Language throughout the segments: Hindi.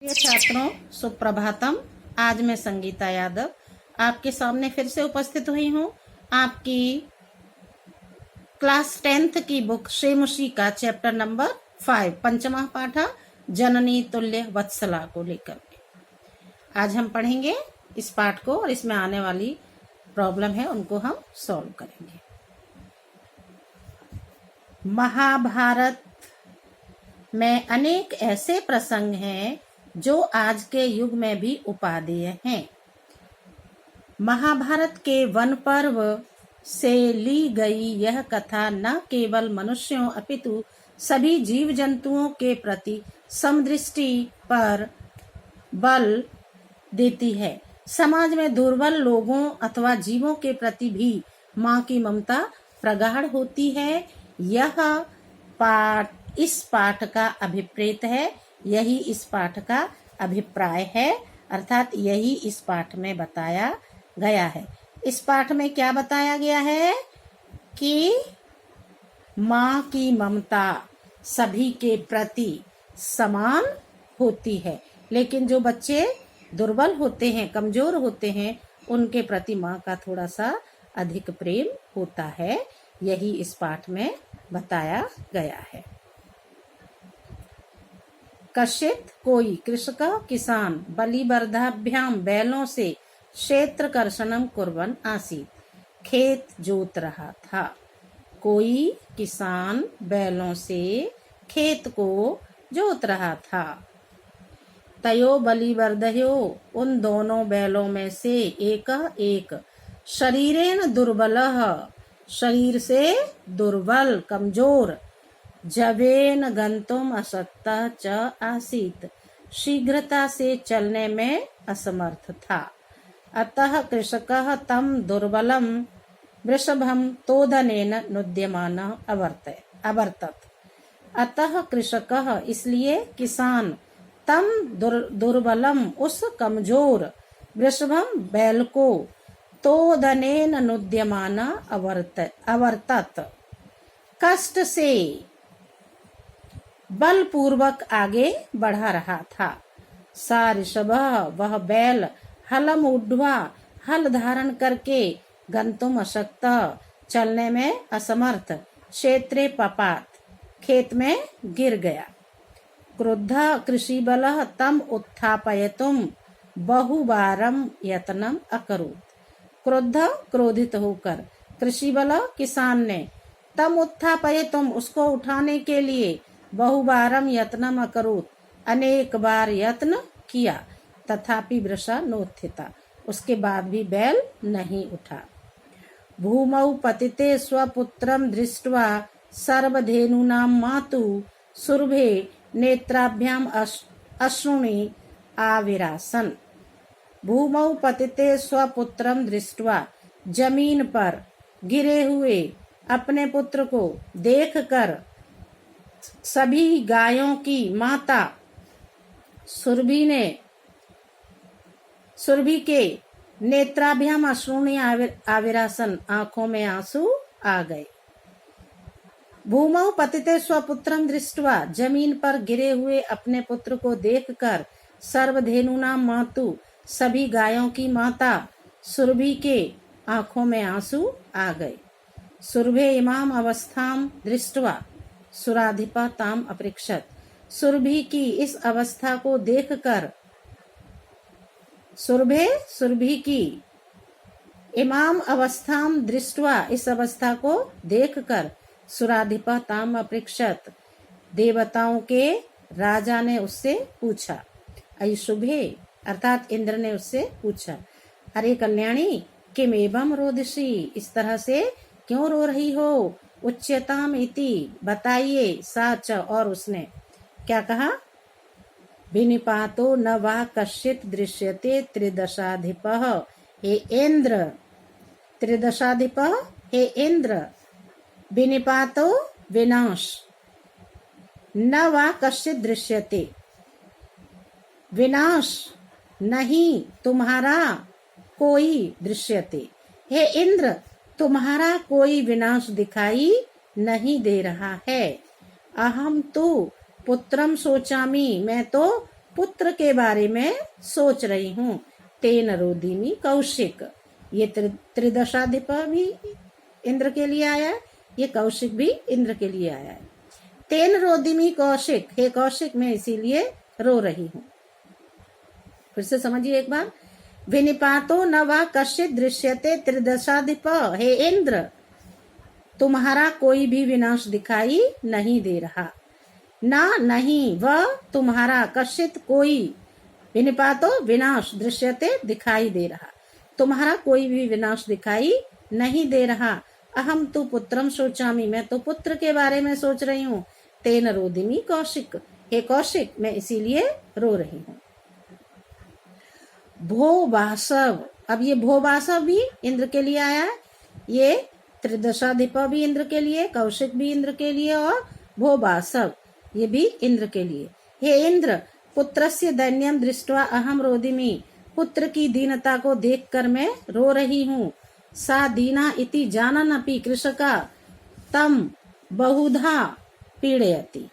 प्रिय छात्रों, सुप्रभातम। आज मैं संगीता यादव आपके सामने फिर से उपस्थित हुई हूँ आपकी क्लास 10th की बुक श्रीमुषी का चैप्टर नंबर 5 पंचमा पाठा जननी तुल्य वत्सला को लेकर के। आज हम पढ़ेंगे इस पाठ को और इसमें आने वाली प्रॉब्लम है उनको हम सॉल्व करेंगे। महाभारत में अनेक ऐसे प्रसंग हैं जो आज के युग में भी उपादेय हैं। महाभारत के वन पर्व से ली गई यह कथा न केवल मनुष्यों अपितु सभी जीव जंतुओं के प्रति समदृष्टि पर बल देती है। समाज में दुर्बल लोगों अथवा जीवों के प्रति भी माँ की ममता प्रगाढ़ होती है। यह पाठ इस पाठ का अभिप्रेत है, यही इस पाठ का अभिप्राय है, अर्थात यही इस पाठ में बताया गया है। इस पाठ में क्या बताया गया है कि माँ की ममता सभी के प्रति समान होती है, लेकिन जो बच्चे दुर्बल होते हैं, कमजोर होते हैं, उनके प्रति माँ का थोड़ा सा अधिक प्रेम होता है। यही इस पाठ में बताया गया है। कश्चित कोई कृषक किसान बलिवर्धाभ्याम बैलों से क्षेत्रकर्षणम कुर्वन् आसीत्। खेत जोत रहा था। कोई किसान बैलों से खेत को जोत रहा था। तयो बलिवर्धयो, उन दोनों बैलों में से एक शरीरेण दुर्बलः, शरीर से दुर्बल कमजोर, जवेन गंतुम अशक्तः च आसीत्, शीघ्रता से चलने में असमर्थ था। अतः कृषकः तम दुर्बलम वृषभम तोदनेन नुद्यमानः अवर्तत। अतः कृषकः, इसलिए किसान, तम दुर्बलम, उस कमजोर, वृषभम बैल को, तोदनेन नुद्यमानः अवर्तत, कष्ट से बलपूर्वक आगे बढ़ा रहा था। सा ऋषभः, वह बैल, हलम ऊढ्वा, हल धारण करके, गंतुम अशक्तः, चलने में असमर्थ, क्षेत्रे पपात, खेत में गिर गया। क्रुद्धः कृषिबलः तम उत्थापयितुम बहुवारं यत्नम् अकरोत्। क्रुद्ध, क्रोधित होकर, कृषिबल, किसान ने, तम उत्थापयितुम, उसको उठाने के लिए, बहुवारम यत्नम अकरोत्, अनेक बार यत्न किया, तथापि वृषा नोत्थिता, उसके बाद भी बैल नहीं उठा। भूमौ पतिते स्वपुत्रम दृष्ट्वा सर्वधेनूनां मातु सुरभे नेत्राभ्याम अश्रुणि आविरासन। भूमौ पतिते स्वपुत्रम दृष्ट्वा, जमीन पर गिरे हुए अपने पुत्र को देखकर सभी गायों की माता सुरभि के नेत्राभ्याम अश्रुणि आविरासन, आंखों में आंसू आ गए। भूमौ पतिते स्वपुत्रम दृष्ट्वा, जमीन पर गिरे हुए अपने पुत्र को देखकर, सर्वधेनुनाम मातु, सभी गायों की माता सुरभि के आंखों में आंसू आ गए। सुरभे इमाम अवस्थाम दृष्ट्वा सुराधिपा ताम अपृक्षत, सुरभि की इस अवस्था को देखकर, सुरभि की इमाम अवस्थाम दृष्ट्वा, इस अवस्था को देखकर, सुराधिपा ताम अपृक्षत, देवताओं के राजा ने उससे पूछा। अयि शुभे, अर्थात इंद्र ने उससे पूछा, अरे कल्याणी, किम एवं रोदिषि, इस तरह से क्यों रो रही हो। उच्यताम इति, बताइए, साच, और उसने क्या कहा। विनिपातो न वा कश्चित् दृश्यते त्रिदशाधिपः, हे इंद्र, त्रिदशाधिपः, हे इंद्र, विनिपातो विनाश, न वा कश्चित् दृश्यते, विनाश नहीं तुम्हारा कोई दृश्यते, हे इंद्र, तुम्हारा कोई विनाश दिखाई नहीं दे रहा है। अहम तो पुत्रम सोचामी, मैं तो पुत्र के बारे में सोच रही हूँ। तेन रोदिमी कौशिक, ये त्रिदशाधिप भी इंद्र के लिए आया है, ये कौशिक भी इंद्र के लिए आया है। तेन रोदिमी कौशिक, हे कौशिक मैं इसीलिए रो रही हूँ। फिर से समझिए एक बार। विनिपातो न वा कश्चित दृश्यते त्रिदशाधिप, हे इंद्र तुम्हारा कोई भी विनाश दिखाई नहीं दे रहा। ना नहीं वह तुम्हारा, कश्चित कोई, विनिपातो विनाश, दृश्यते दिखाई दे रहा, तुम्हारा कोई भी विनाश दिखाई नहीं दे रहा। अहम तु पुत्रम सोचामी, मैं तो पुत्र के बारे में सोच रही हूँ। तेन रोदिमी कौशिक, हे कौशिक मैं इसीलिए रो रही हूँ। भो वासव, अब ये भो वासव भी इंद्र के लिए आया है। ये त्रिदशाधिप भी इंद्र के लिए, कौशिक भी इंद्र के लिए और भो वासव ये भी इंद्र के लिए। हे इंद्र पुत्रस्य दैन्यम दृष्ट्वा अहम रोदिमी, पुत्र की दीनता को देखकर मैं रो रही हूँ। सा दीना इति जानन अपि कृषका तम बहुधा पीड़यति।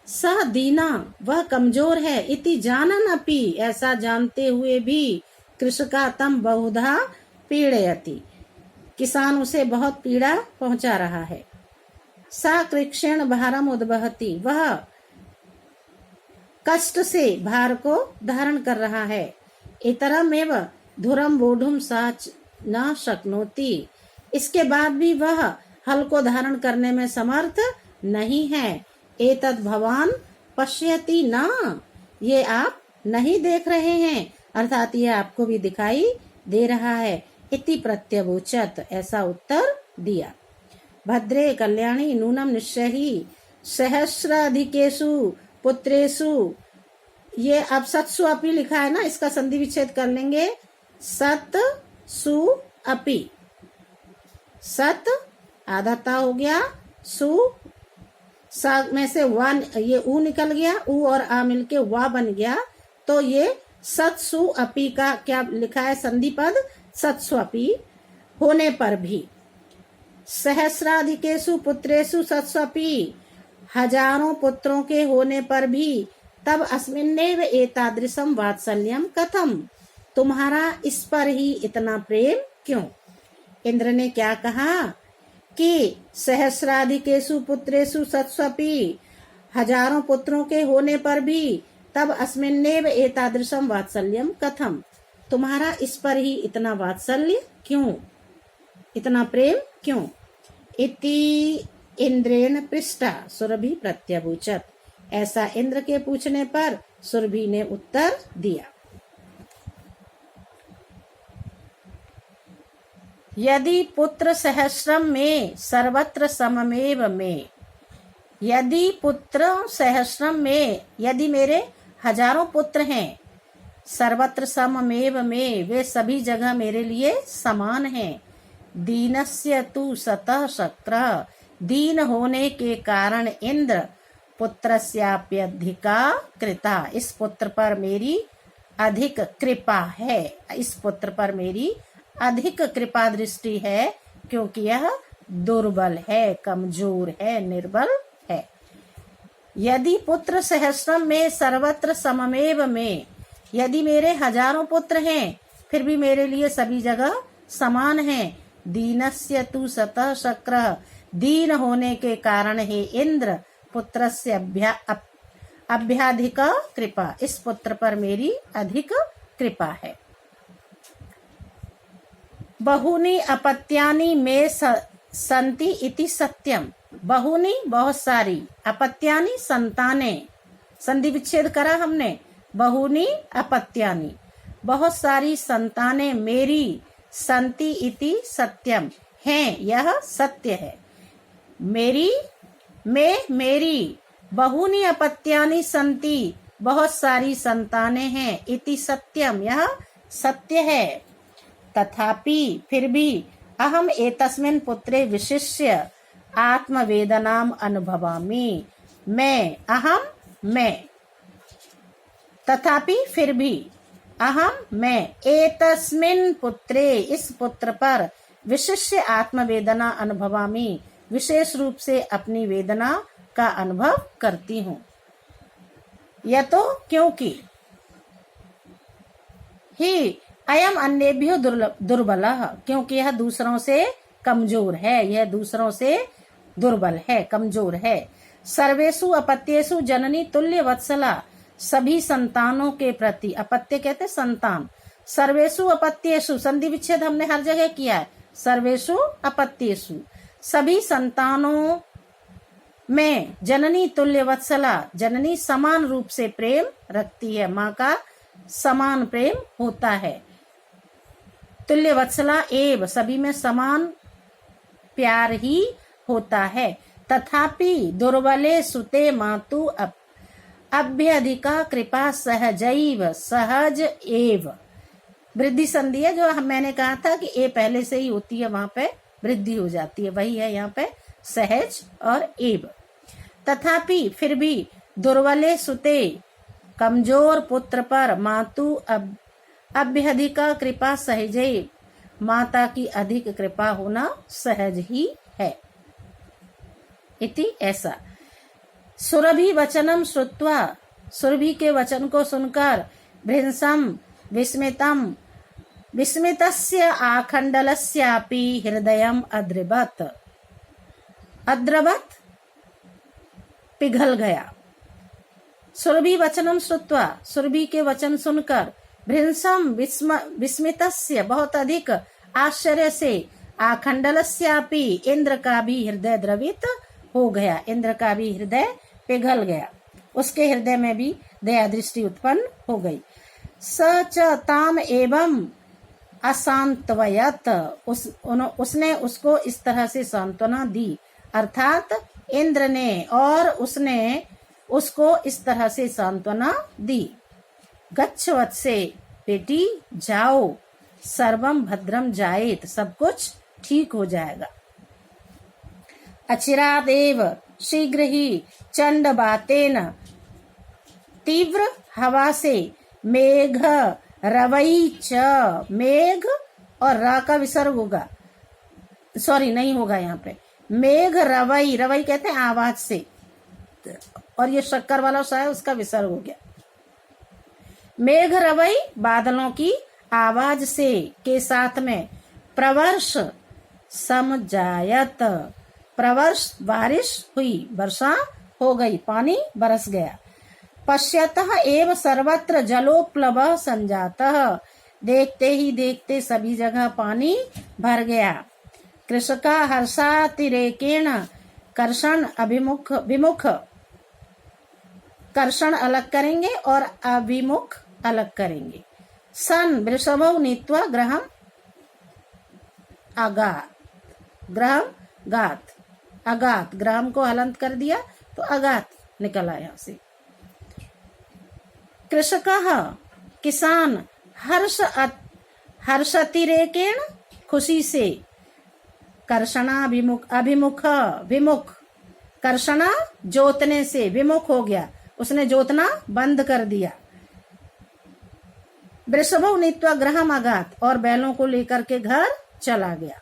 सा दीना वह कमजोर है, इति जानन अपि ऐसा जानते हुए भी, कृषका तम बहुधा पीड़यति किसान उसे बहुत पीड़ा पहुंचा रहा है। सा कृक्षेण भारम उद्वहति, वह कष्ट से भार को धारण कर रहा है। इतरमेव धुरम वोढुम सा न शक्नोति, इसके बाद भी वह हल को धारण करने में समर्थ नहीं है। एतद् भवान पश्यति न, ये आप नहीं देख रहे हैं, अर्थात ये आपको भी दिखाई दे रहा है। इति प्रत्यवोचत, ऐसा उत्तर दिया। भद्रे कल्याणी नूनम निश्चयी सहस्राधिकेषु पुत्रेषु, ये अब सत्सु अपि लिखा है ना, इसका संधि विच्छेद कर लेंगे। सत सु अपि, सत आधाता हो गया, सु सा में से वन, ये ऊ निकल गया, ऊ और आ मिलके वा बन गया, तो ये सत्सु अपि का क्या लिखा है संधि पद, सत्सु अपि होने पर भी। सहस्राधिकेषु पुत्रेषु सत्सु अपि, हजारों पुत्रों के होने पर भी। तब अस्मिन्नेव एतादृशम वात्सल्यम कथम, तुम्हारा इस पर ही इतना प्रेम क्यों। इंद्र ने क्या कहा कि सहस्राधिकेषु पुत्रेषु सत्सु अपि, हजारों पुत्रों के होने पर भी। तब अस्मिन्नेव एतादृशम वात्सल्यम कथम, तुम्हारा इस पर ही इतना वात्सल्य क्यों, इतना प्रेम क्यों। इति इंद्रेण पृष्ठा सुरभि प्रत्यवोचत, ऐसा इंद्र के पूछने पर सुरभि ने उत्तर दिया। यदि पुत्र सहस्रम में सर्वत्र सममेव में, यदि पुत्र सहस्रम में, यदि मेरे हजारों पुत्र हैं, सर्वत्र सममेव में, वे सभी जगह मेरे लिए समान हैं। दीनस्य तु सतः शक्र, दीन होने के कारण इंद्र पुत्रस्याप्यधिका कृता, इस पुत्र पर मेरी अधिक कृपा है, इस पुत्र पर मेरी अधिक कृपा दृष्टि है, क्योंकि यह दुर्बल है, कमजोर है, निर्बल है। यदि पुत्र सहस्रम में सर्वत्र सममेव में, यदि मेरे हजारों पुत्र हैं फिर भी मेरे लिए सभी जगह समान हैं। दीनस्य तु सतः शक्र, दीन होने के कारण हे इंद्र पुत्रस्य अभ्याधिक कृपा, इस पुत्र पर मेरी अधिक कृपा है। बहुनी अपत्यानि में संति इति सत्यम, बहुनी बहुत सारी, अपत्यानि संताने, संधि विच्छेद करा हमने, बहुनी अपत्यानि बहुत सारी संतानें मेरी, संति इति सत्यम हैं, यह सत्य है। मेरी में मेरी, बहुनी अपत्यानि संति बहुत सारी संतानें हैं, इति सत्यम यह सत्य है। तथापि फिर भी अहम एतस्मिन् पुत्रे विशिष्य आत्मवेदनाम अनुभवामि, मैं तथापि फिर भी मैं एतस्मिन् पुत्रे, इस पुत्र पर विशिष्य आत्मवेदना अनुभवामि, विशेष रूप से अपनी वेदना का अनुभव करती हूँ। यह तो क्योंकि ही अयम अन्येभ्यो दुर्बलः, क्योंकि यह दूसरों से कमजोर है, यह दूसरों से दुर्बल है, कमजोर है। सर्वेषु अपत्येषु जननी तुल्य वत्सला, सभी संतानों के प्रति, अपत्य कहते संतान, सर्वेषु अपत्येषु संधि विच्छेद हमने हर जगह किया है, सर्वेषु अपत्येषु सभी संतानों में जननी तुल्य वत्सला, जननी समान रूप से प्रेम रखती है, माँ का समान प्रेम होता है। तुल्य वत्सला एव, सभी में समान प्यार ही होता है। तथापि दुर्बले सुते मातु अभ्यधिका कृपा सहजैव, सहज एव, वृद्धि संधि है जो मैंने कहा था कि ए पहले से ही होती है, वहां पे वृद्धि हो जाती है, वही है यहाँ पे सहज और एव। तथापि फिर भी दुर्बले सुते, कमजोर पुत्र पर मातु अभ्यधिका कृपा सहजैव, माता की अधिक कृपा होना सहज ही है। इति ऐसा। सुरभि वचनम श्रुत्वा, सुरभि के वचन को सुनकर भृंसम विस्मितम विस्मितस्य आखंडलस्यापि हृदयम अद्रवत्, अद्रवत् पिघल गया। सुरभि वचनम श्रुत्वा, सुरभि के वचन सुनकर भृंसम विस्मितस्य, बहुत अधिक आश्चर्य से, आखंडलस्यापि, इंद्र का भी हृदय द्रवित हो गया, इंद्र का भी हृदय पिघल गया, उसके हृदय में भी दया दृष्टि उत्पन्न हो गई। स च ताम एवं असांत्वयत, उसने उसको इस तरह से सांत्वना दी, अर्थात इंद्र ने और उसने उसको इस तरह से सांत्वना दी। गच्छ वत्से, बेटी जाओ, सर्वम भद्रम जायेत, सब कुछ ठीक हो जाएगा। अचिरादेव, शीघ्र ही, चंड बातेन, तीव्र हवा से, मेघ रवई च, मेघ और रा का विसर्ग होगा, सॉरी नहीं होगा यहाँ पे, मेघ रवई, रवई कहते हैं आवाज से, और ये शक्कर वाला सा है उसका विसर्ग हो गया। मेघ रवई बादलों की आवाज से के साथ में, प्रवर्ष समजायत, प्रवर्ष बारिश हुई, वर्षा हो गई, पानी बरस गया। पश्यतः एव सर्वत्र जलोप्लवः संजातः, देखते ही देखते सभी जगह पानी भर गया। कृषका हर्षातिरेकेण, कर्षण अभिमुख, विमुख, कर्षण अलग करेंगे और अभिमुख अलग करेंगे। सन वृषभौ नीत्वा ग्रहम आगात, ग्रहम गात, अगात, ग्रहम को हलंत कर दिया तो अगात निकला यहाँ से। कृषकः, किसान, हर्षतिरेकेण, खुशी से, कर्षणाभिमुख, अभिमुख, विमुख, कर्षणा जोतने से, विमुख हो गया, उसने जोतना बंद कर दिया। वृषभौ नीत्वा गृहम अगात, और बैलों को लेकर के घर चला गया।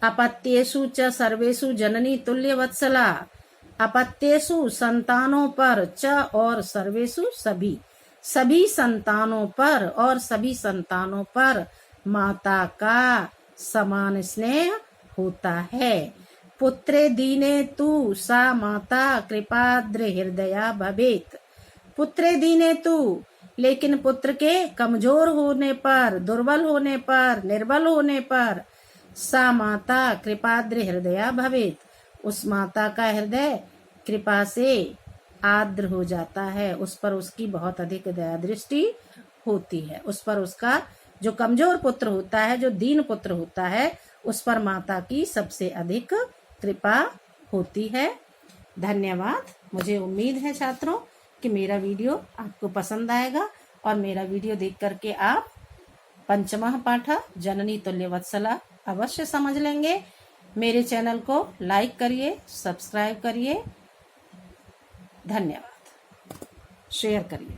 अपत्येषु च सर्वेषु जननी तुल्य वत्सला, अपत्येषु संतानों पर, च और सर्वेषु सभी, सभी संतानों पर और सभी संतानों पर माता का समान स्नेह होता है। पुत्रे दीने तु सा माता कृपाद्र हृदया भवेत, पुत्रे दीने तु, लेकिन पुत्र के कमजोर होने पर, दुर्बल होने पर, निर्बल होने पर, सा माता कृपाद्र हृदया भवेत, उस माता का हृदय कृपा से आर्द्र हो जाता है, उस पर उसकी बहुत अधिक दया दृष्टि होती है, उस पर उसका जो कमजोर पुत्र होता है, जो दीन पुत्र होता है, उस पर माता की सबसे अधिक कृपा होती है। धन्यवाद। मुझे उम्मीद है छात्रों कि मेरा वीडियो आपको पसंद आएगा और मेरा वीडियो देख करके आप पंचमः पाठ जननी तुल्य वत्सला अवश्य समझ लेंगे। मेरे चैनल को लाइक करिए, सब्सक्राइब करिए, धन्यवाद, शेयर करिए।